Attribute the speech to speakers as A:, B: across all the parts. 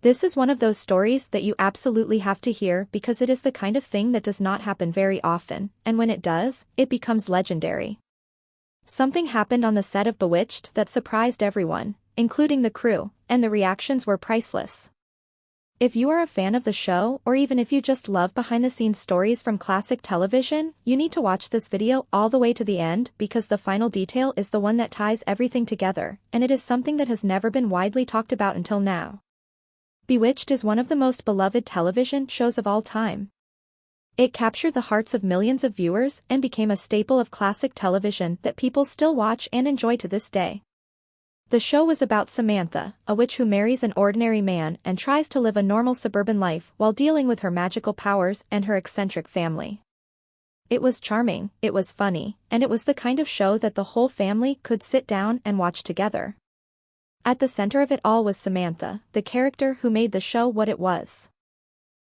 A: This is one of those stories that you absolutely have to hear because it is the kind of thing that does not happen very often, and when it does, it becomes legendary. Something happened on the set of Bewitched that surprised everyone, including the crew, and the reactions were priceless. If you are a fan of the show or even if you just love behind-the-scenes stories from classic television, you need to watch this video all the way to the end because the final detail is the one that ties everything together, and it is something that has never been widely talked about until now. Bewitched is one of the most beloved television shows of all time. It captured the hearts of millions of viewers and became a staple of classic television that people still watch and enjoy to this day. The show was about Samantha, a witch who marries an ordinary man and tries to live a normal suburban life while dealing with her magical powers and her eccentric family. It was charming, it was funny, and it was the kind of show that the whole family could sit down and watch together. At the center of it all was Samantha, the character who made the show what it was.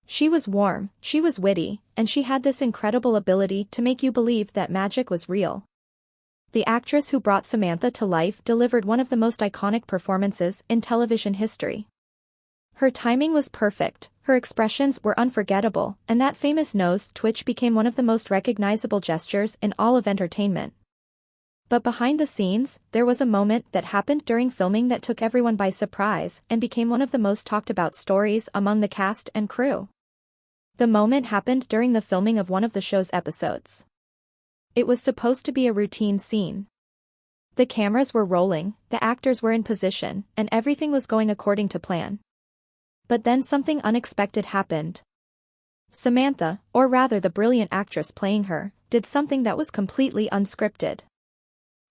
A: She was warm, she was witty, and she had this incredible ability to make you believe that magic was real. The actress who brought Samantha to life delivered one of the most iconic performances in television history. Her timing was perfect, her expressions were unforgettable, and that famous nose twitch became one of the most recognizable gestures in all of entertainment. But behind the scenes, there was a moment that happened during filming that took everyone by surprise and became one of the most talked about stories among the cast and crew. The moment happened during the filming of one of the show's episodes. It was supposed to be a routine scene. The cameras were rolling, the actors were in position, and everything was going according to plan. But then something unexpected happened. Samantha, or rather the brilliant actress playing her, did something that was completely unscripted.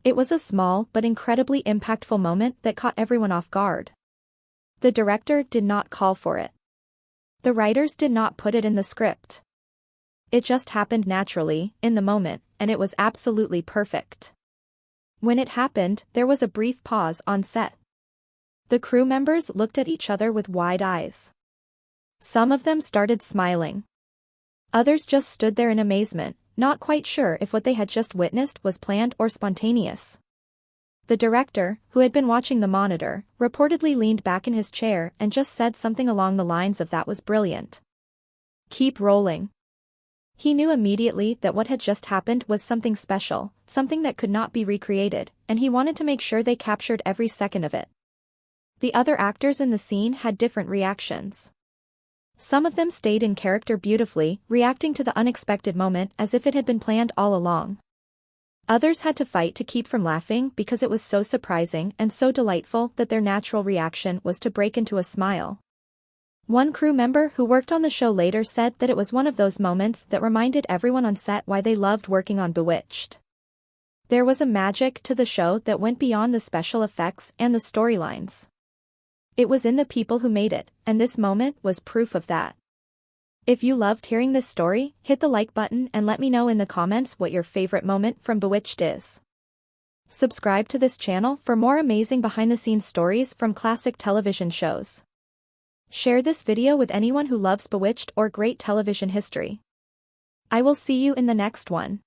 A: It was a small but incredibly impactful moment that caught everyone off guard. The director did not call for it. The writers did not put it in the script. It just happened naturally, in the moment, and it was absolutely perfect. When it happened, there was a brief pause on set. The crew members looked at each other with wide eyes. Some of them started smiling. Others just stood there in amazement, not quite sure if what they had just witnessed was planned or spontaneous. The director, who had been watching the monitor, reportedly leaned back in his chair and just said something along the lines of "That was brilliant. Keep rolling." He knew immediately that what had just happened was something special, something that could not be recreated, and he wanted to make sure they captured every second of it. The other actors in the scene had different reactions. Some of them stayed in character beautifully, reacting to the unexpected moment as if it had been planned all along. Others had to fight to keep from laughing because it was so surprising and so delightful that their natural reaction was to break into a smile. One crew member who worked on the show later said that it was one of those moments that reminded everyone on set why they loved working on Bewitched. There was a magic to the show that went beyond the special effects and the storylines. It was in the people who made it, and this moment was proof of that. If you loved hearing this story, hit the like button and let me know in the comments what your favorite moment from Bewitched is. Subscribe to this channel for more amazing behind-the-scenes stories from classic television shows. Share this video with anyone who loves Bewitched or great television history. I will see you in the next one.